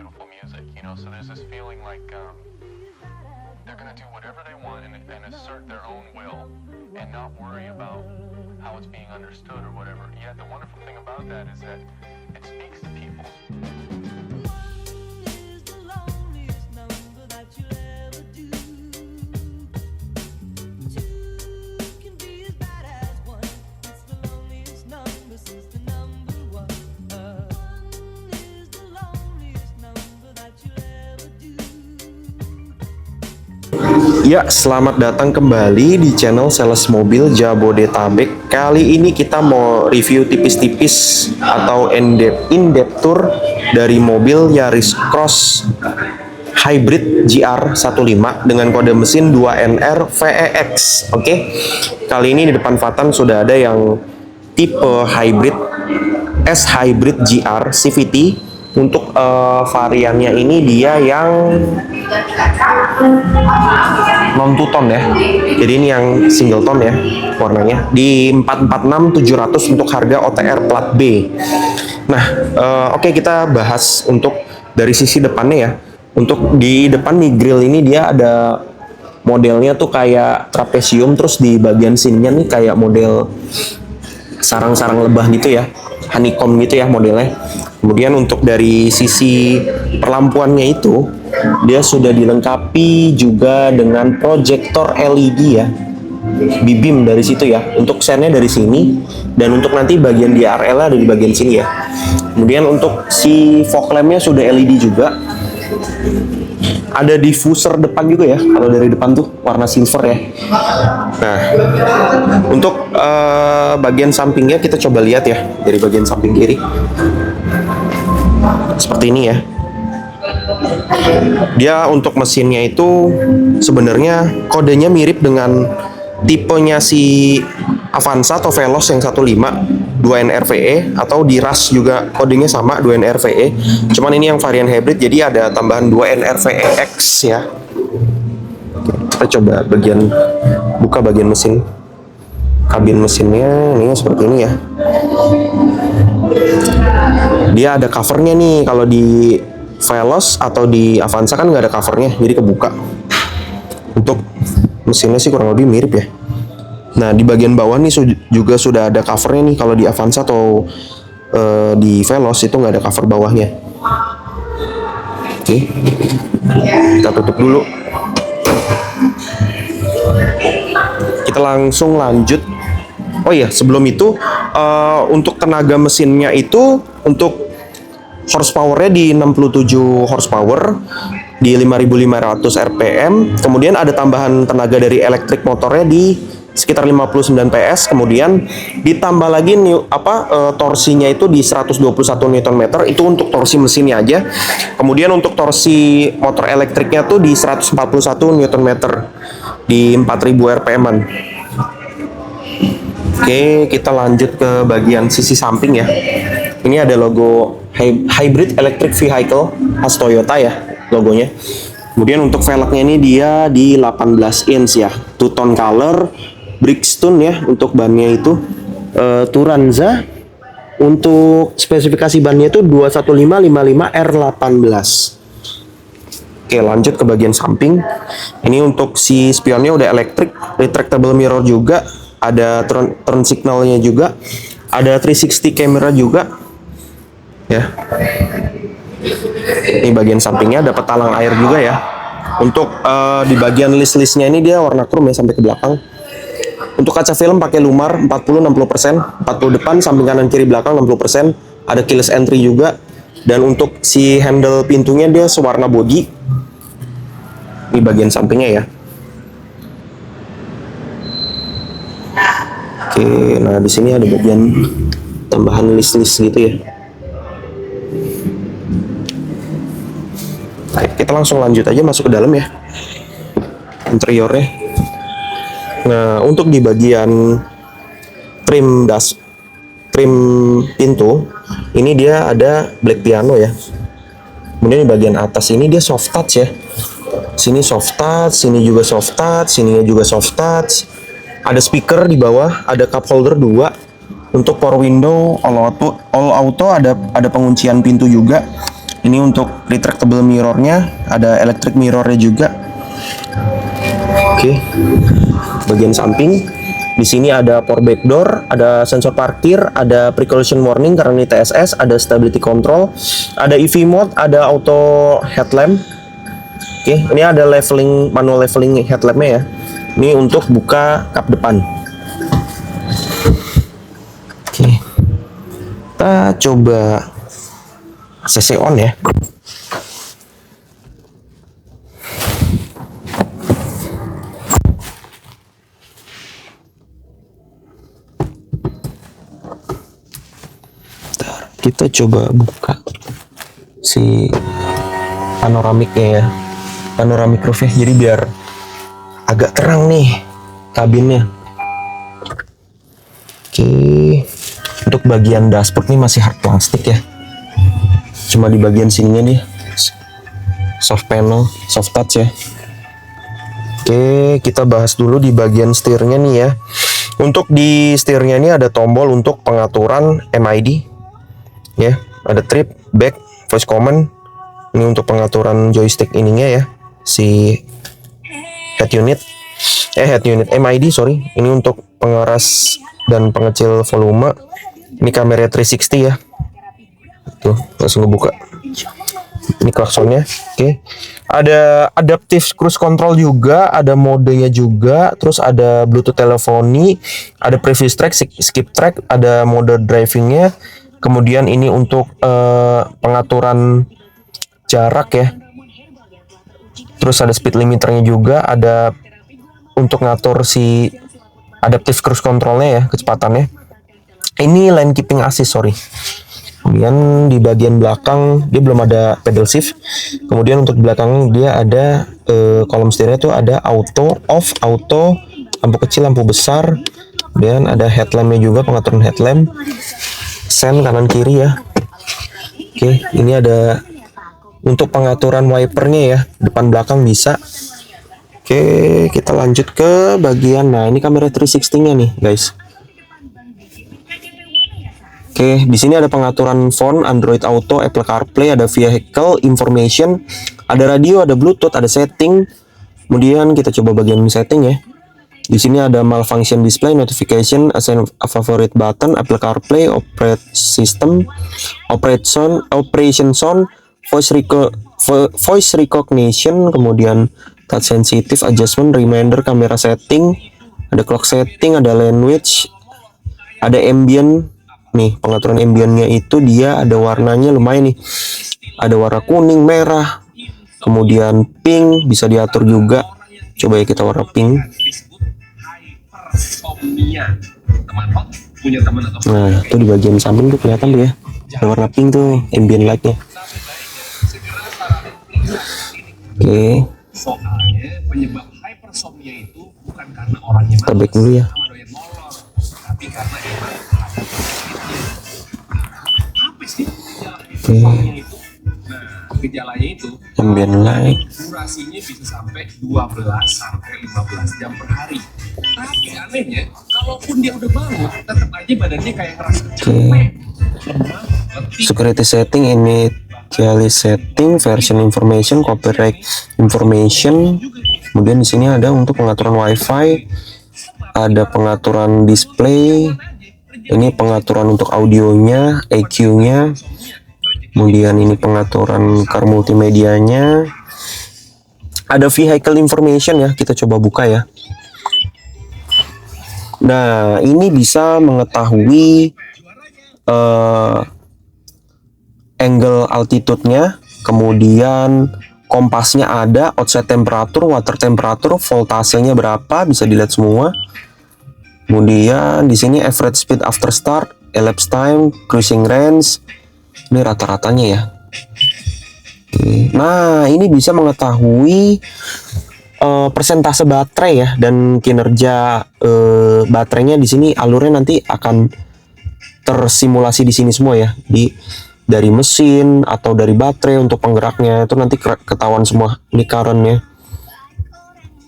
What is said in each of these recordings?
beautiful music, you know. So there's this feeling like they're gonna do whatever they want and assert their own will and not worry about how it's being understood or whatever. Yet the wonderful thing about that is that it speaks to people. Ya, selamat datang kembali di channel Sales Mobil Jabodetabek. Kali ini kita mau review tipis-tipis atau in-depth tour dari mobil Yaris Cross Hybrid GR15 dengan kode mesin 2NR VEX. Oke. Kali ini di depan Fatan sudah ada yang tipe hybrid S Hybrid GR CVT. Untuk variannya ini dia yang non two tone ya, jadi ini yang single tone ya warnanya, di 446 700 untuk harga OTR plat B. Nah, oke, kita bahas untuk dari sisi depannya ya. Untuk di depan nih grill ini dia ada modelnya tuh kayak trapesium, terus di bagian sininya nih kayak model sarang-sarang lebah gitu ya, honeycomb gitu ya modelnya. Kemudian untuk dari sisi perlampuannya itu dia sudah dilengkapi juga dengan proyektor LED ya, bibim dari situ ya. Untuk sennya dari sini, dan untuk nanti bagian DRL ada di bagian sini ya. Kemudian untuk si fog lampnya sudah LED juga. Ada diffuser depan juga ya, kalau dari depan tuh warna silver ya. Nah, untuk bagian sampingnya kita coba lihat ya, dari bagian samping kiri seperti ini ya. Dia untuk mesinnya itu sebenarnya kodenya mirip dengan tipenya si Avanza atau Veloz yang 15 2NRVE, atau di Rush juga kodenya sama 2NRVE. Cuman ini yang varian hybrid, jadi ada tambahan 2NRVEX ya. Kita coba buka bagian mesin. Kabin mesinnya ini seperti ini ya. Dia ada covernya nih. Kalau di Veloz atau di Avanza kan nggak ada covernya, jadi kebuka. Untuk mesinnya sih kurang lebih mirip ya. Nah, di bagian bawah nih juga sudah ada covernya nih. Kalau di Avanza atau di Veloz itu nggak ada cover bawahnya. Oke, kita tutup dulu. Kita langsung lanjut. Oh iya, sebelum itu untuk tenaga mesinnya itu untuk horsepower-nya di 67 horsepower di 5.500 rpm. Kemudian ada tambahan tenaga dari elektrik motornya di sekitar 59 PS. Kemudian ditambah lagi torsinya itu di 121 Nm. Itu untuk torsi mesinnya aja. Kemudian untuk torsi motor elektriknya tuh di 141 Nm di 4.000 rpm-an. Oke, kita lanjut ke bagian sisi samping ya. Ini ada logo Hybrid Electric Vehicle khas Toyota ya logonya. Kemudian untuk velgnya ini dia di 18 inch ya, two tone color, Bridgestone ya untuk bannya itu. Turanza untuk spesifikasi bannya itu 21555 R18. Oke, lanjut ke bagian samping. Ini untuk si spionnya udah elektrik, retractable mirror juga, ada turn signalnya juga, ada 360 camera juga ya. Ini bagian sampingnya dapat talang air juga ya. Untuk di bagian list-listnya ini dia warna chrome ya sampai ke belakang. Untuk kaca film pakai lumar 40-60%, 40 depan, samping kanan kiri belakang 60%. Ada keyless entry juga. Dan untuk si handle pintunya dia sewarna body. Ini bagian sampingnya ya. Oke, nah di sini ada bagian tambahan list-list gitu ya. Oke, kita langsung lanjut aja masuk ke dalam ya, interiornya. Nah, untuk di bagian trim pintu ini dia ada black piano ya. Kemudian di bagian atas ini dia soft touch ya. Sini soft touch, sini juga soft touch, sininya juga soft touch. Ada speaker di bawah, ada cup holder 2. Untuk power window all auto ada penguncian pintu juga. Ini untuk retractable mirrornya, ada electric mirrornya juga. Oke, bagian samping di sini ada power back door, ada sensor parkir, ada precaution warning karena ini TSS, ada stability control, ada EV mode, ada auto headlamp. Oke, ini ada leveling, manual leveling headlampnya ya. Ini untuk buka kap depan. Oke, kita coba CC on ya. Kita coba buka si panoramiknya ya, panoramik roof-nya, jadi biar agak terang nih kabinnya. Oke, untuk bagian dashboard nih masih hard plastik ya, cuma di bagian sininya nih soft panel, soft touch ya. Oke, kita bahas dulu di bagian setirnya nih ya. Untuk di setirnya ini ada tombol untuk pengaturan MID ya, ada trip, back, voice command. Ini untuk pengaturan joystick ininya ya, si head unit MID sorry. Ini untuk pengeras dan pengecil volume. Ini kamera 360 ya, tuh langsung ngebuka. Ini klaksonnya. Oke, ada adaptive cruise control juga, ada modenya juga, terus ada Bluetooth teleponi, ada previous track, skip track, ada mode drivingnya. Kemudian ini untuk pengaturan jarak ya. Terus ada speed limiternya juga, ada untuk ngatur si adaptive cruise controlnya ya, kecepatannya. Ini lane keeping assist sorry. Kemudian di bagian belakang dia belum ada pedal shift. Kemudian untuk belakang dia ada kolom setirnya tuh ada auto, off, auto, lampu kecil, lampu besar. Kemudian ada headlampnya juga, pengaturan headlamp, sen kanan kiri ya. Oke, ini ada untuk pengaturan wipernya ya, depan belakang bisa. Oke, kita lanjut ke bagian, nah ini kamera 360-nya nih guys. Oke, di sini ada pengaturan phone, Android Auto, Apple CarPlay, ada vehicle information, ada radio, ada Bluetooth, ada setting. Kemudian kita coba bagian setting ya. Di sini ada malfunction display, notification, assign a favorite button, Apple CarPlay, operate system, operation sound, voice recognition, kemudian touch sensitive, adjustment, reminder, kamera setting, ada clock setting, ada language, ada ambient. Nih pengaturan ambientnya itu dia ada warnanya lumayan nih, ada warna kuning, merah, kemudian pink, bisa diatur juga. Coba ya kita warna pink. Nah itu di bagian samping tuh kelihatan tuh ya, ada warna pink tuh ambient lightnya. Oke, soalnya penyebab hypersomnia itu bukan karena orangnya kita back dulu ya. tapi karena emang Oke, gejalanya itu ambient light. durasinya bisa sampai 12 sampai 15 jam per hari. Tapi anehnya, kalaupun dia udah bangun, tetap aja badannya kayak ngerasa capek, lemah, letih. Security setting, initially setting, version information, copyright information. Kemudian di sini ada untuk pengaturan WiFi, ada pengaturan display. Ini pengaturan untuk audionya, EQ-nya. Kemudian ini pengaturan car multimedianya. Ada vehicle information ya, kita coba buka ya. Nah, ini bisa mengetahui angle altitude-nya, kemudian kompasnya ada, outside temperature, water temperature, voltasenya berapa, bisa dilihat semua. Kemudian di sini average speed after start, elapsed time, cruising range. Ini rata-ratanya ya. Oke. Nah, ini bisa mengetahui persentase baterai ya, dan kinerja baterainya di sini, alurnya nanti akan tersimulasi di sini semua ya, dari mesin atau dari baterai untuk penggeraknya itu nanti ketahuan semua. Ini currentnya,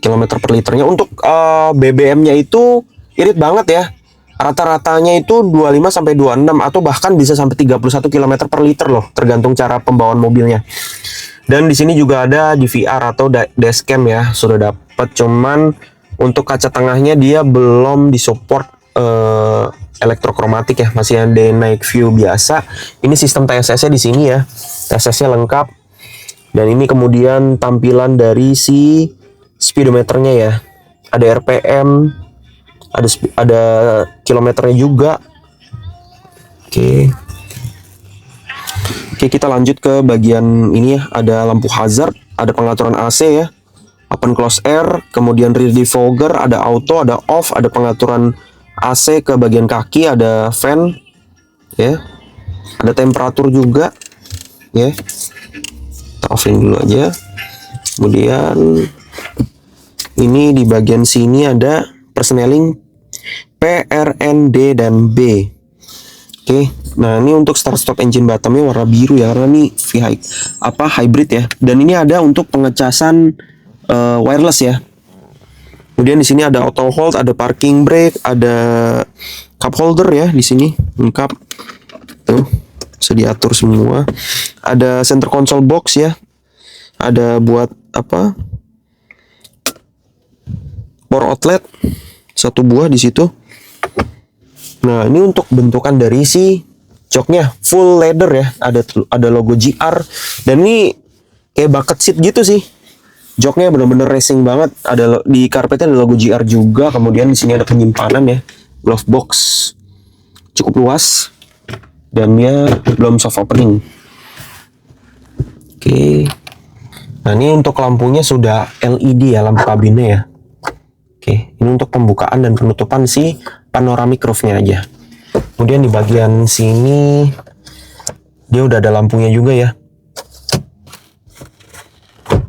kilometer per liternya. Untuk BBM-nya itu irit banget ya, Rata-ratanya itu 25 sampai 26 atau bahkan bisa sampai 31 km per liter loh, tergantung cara pembawaan mobilnya. Dan di sini juga ada DVR atau dashcam ya, sudah dapat. Cuman untuk kaca tengahnya dia belum disupport elektrokromatik ya, masih ada night view biasa. Ini sistem TSS-nya di sini ya, TSS-nya lengkap. Dan ini kemudian tampilan dari si speedometernya ya, ada RPM, ada kilometernya juga. Oke, kita lanjut ke bagian ini ya, ada lampu hazard, ada pengaturan AC ya, open close air, kemudian rear defogger, ada auto, ada off, ada pengaturan AC ke bagian kaki, ada fan ya, ada temperatur juga ya. Kita offin dulu aja. Kemudian ini di bagian sini ada persneling P, R, N, D, dan B. Oke, nah ini untuk start stop engine bottomnya warna biru ya, karena ini hybrid ya. Dan ini ada untuk pengecasan wireless ya. Kemudian di sini ada auto hold, ada parking brake, ada cup holder ya di sini lengkap. Tuh, bisa diatur semua. Ada center console box ya. Ada buat apa? Power outlet satu buah di situ. Nah, ini untuk bentukan dari si joknya full leather ya. Ada logo GR dan ini kayak bucket seat gitu sih. Joknya bener-bener racing banget. Ada di karpetnya ada logo GR juga. Kemudian di sini ada penyimpanan ya, glove box cukup luas dan dia belum soft opening. Oke. Nah, ini untuk lampunya sudah LED ya, lampu kabinnya ya. Oke, ini untuk pembukaan dan penutupan si panoramic roof-nya aja. Kemudian di bagian sini dia udah ada lampunya juga ya.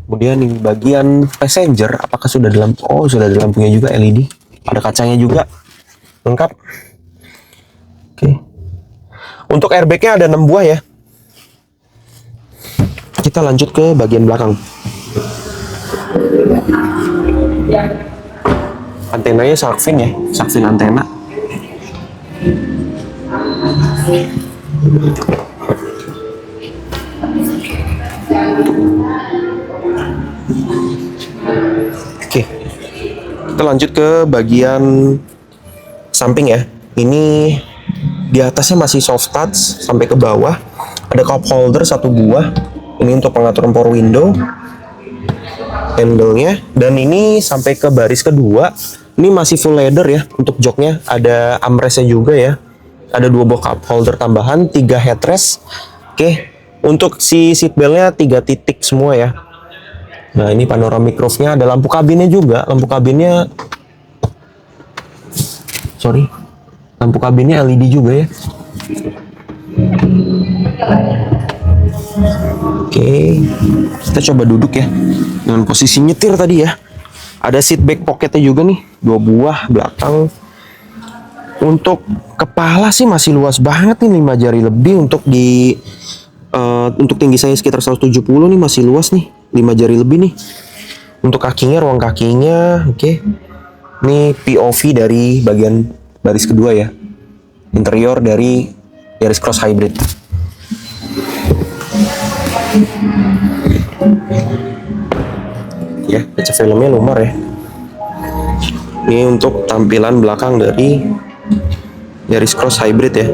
Kemudian di bagian passenger, apakah sudah ada lampu? Oh, sudah ada lampunya juga LED. Ada kacanya juga, lengkap. Oke. Untuk airbag-nya ada 6 buah ya. Kita lanjut ke bagian belakang. Antenanya Sharkfin ya, Sharkfin antena. Oke, kita lanjut ke bagian samping ya. Ini di atasnya masih soft touch sampai ke bawah. Ada cup holder satu buah. Ini untuk pengaturan power window, handle-nya. Dan ini sampai ke baris kedua. Ini masih full leather ya untuk joknya. Ada armrest-nya juga ya. Ada 2 buah cup holder tambahan, 3 headrest. Oke, untuk si seat belt-nya 3 titik semua ya. Nah, ini panoramic roof-nya, ada lampu kabinnya juga. Lampu kabinnya LED juga ya. Oke, kita coba duduk ya dengan posisi nyetir tadi ya. Ada seat back pocketnya juga nih, 2 buah belakang. Untuk kepala sih masih luas banget nih, 5 jari lebih. Untuk tinggi saya sekitar 170 nih, masih luas nih, 5 jari lebih nih. Untuk kakinya, ruang kakinya, oke. Ini POV dari bagian baris kedua ya. Interior dari Yaris Cross Hybrid. Ya, kaca filmnya lumar ya. Ini untuk tampilan belakang dari Yaris Cross Hybrid ya.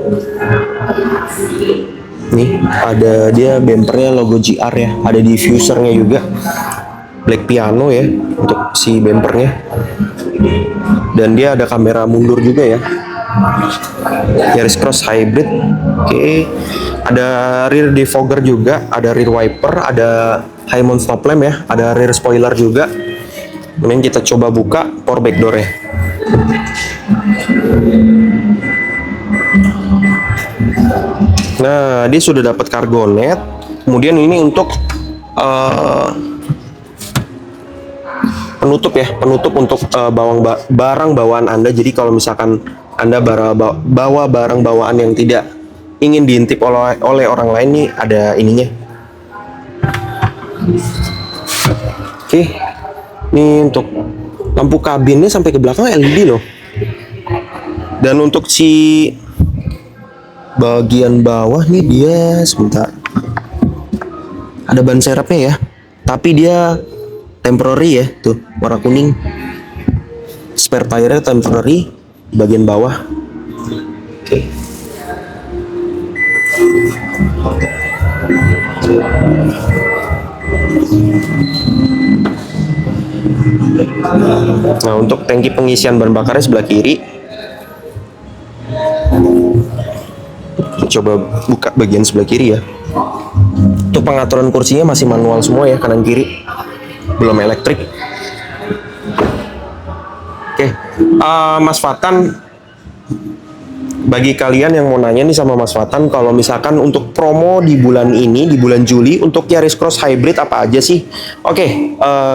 Nih, ada dia bempernya logo GR ya. Ada diffusernya juga. Black piano ya untuk si bempernya. Dan dia ada kamera mundur juga ya. Yaris Cross Hybrid. Oke. Ada rear defogger juga, ada rear wiper, ada high mount stop lamp ya, ada rear spoiler juga. Kemudian kita coba buka power back door ya. Nah, dia sudah dapat cargo net. Kemudian ini untuk penutup ya, penutup untuk barang bawaan Anda. Jadi kalau misalkan Anda bawa barang bawaan yang tidak ingin diintip oleh orang lain, nih ada ininya. Oke, ini untuk lampu kabinnya sampai ke belakang LED loh. Dan untuk si bagian bawah nih dia sebentar. Ada ban serepnya ya. Tapi dia temporary ya, tuh warna kuning. Spare tire-nya temporary di bagian bawah. Oke. Nah, untuk tangki pengisian bahan bakarnya sebelah kiri. Coba buka bagian sebelah kiri ya. Untuk pengaturan kursinya masih manual semua ya, kanan kiri. Belum elektrik. Oke, Mas Fatan, bagi kalian yang mau nanya nih sama Mas Fatan, kalau misalkan untuk promo di bulan ini, di bulan Juli, untuk Yaris Cross Hybrid apa aja sih? Oke,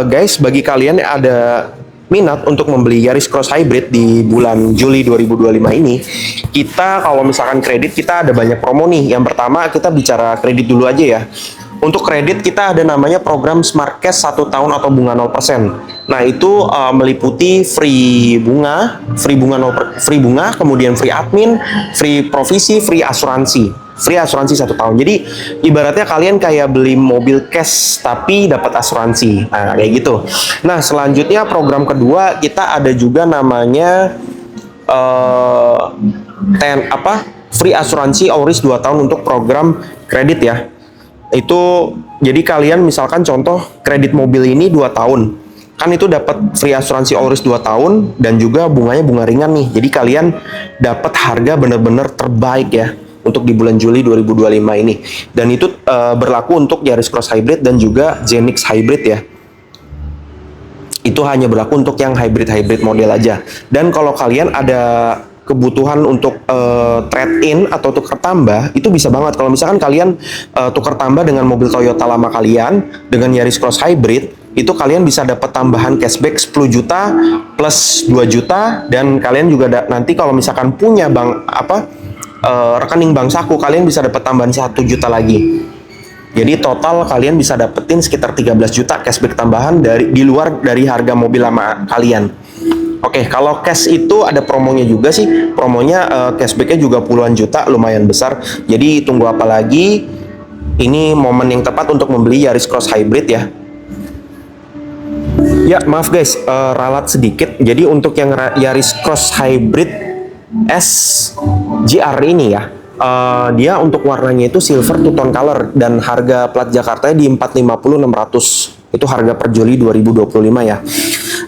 guys, bagi kalian yang ada minat untuk membeli Yaris Cross Hybrid di bulan Juli 2025 ini, kita kalau misalkan kredit, kita ada banyak promo nih. Yang pertama, kita bicara kredit dulu aja ya. Untuk kredit kita ada namanya program Smart Cash 1 tahun atau bunga 0%. Nah, itu meliputi free bunga, free bunga, kemudian free admin, free provisi, free asuransi 1 tahun. Jadi ibaratnya kalian kayak beli mobil cash tapi dapat asuransi. Nah, kayak gitu. Nah, selanjutnya program kedua kita ada juga namanya free asuransi Auris 2 tahun untuk program kredit ya. Itu jadi kalian misalkan contoh kredit mobil ini 2 tahun. Kan itu dapat free asuransi Auris 2 tahun dan juga bunganya bunga ringan nih. Jadi kalian dapat harga benar-benar terbaik ya untuk di bulan Juli 2025 ini. Dan itu berlaku untuk Yaris Cross Hybrid dan juga Zenix Hybrid ya. Itu hanya berlaku untuk yang hybrid model aja. Dan kalau kalian ada kebutuhan untuk trade-in atau tukar tambah, itu bisa banget. Kalau misalkan kalian tukar tambah dengan mobil Toyota lama kalian dengan Yaris Cross Hybrid, itu kalian bisa dapat tambahan cashback 10 juta plus 2 juta, dan kalian juga nanti kalau misalkan punya rekening bank saku, kalian bisa dapat tambahan 1 juta lagi. Jadi total kalian bisa dapetin sekitar 13 juta cashback tambahan di luar dari harga mobil lama kalian. Oke, kalau cash itu ada promonya juga sih. Promonya cashbacknya juga puluhan juta, lumayan besar. Jadi tunggu apa lagi? Ini momen yang tepat untuk membeli Yaris Cross Hybrid ya. Ya, maaf guys, ralat sedikit. Jadi untuk yang Yaris Cross Hybrid SGR ini ya, dia untuk warnanya itu silver two tone color dan harga plat Jakartanya di 450.600. Itu harga per Juli 2025 ya.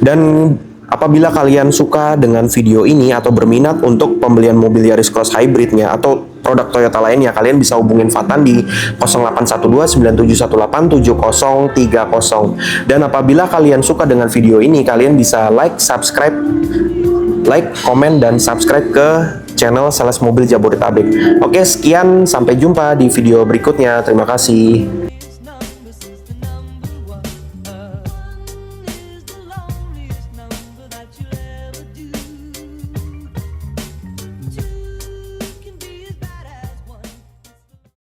Dan apabila kalian suka dengan video ini atau berminat untuk pembelian mobil Yaris Cross Hybridnya atau produk Toyota lainnya, kalian bisa hubungin Fatan di 0812-9718-7030. Dan apabila kalian suka dengan video ini, kalian bisa like, komen, dan subscribe ke channel Sales Mobil Jabodetabek. Oke, sekian, sampai jumpa di video berikutnya. Terima kasih.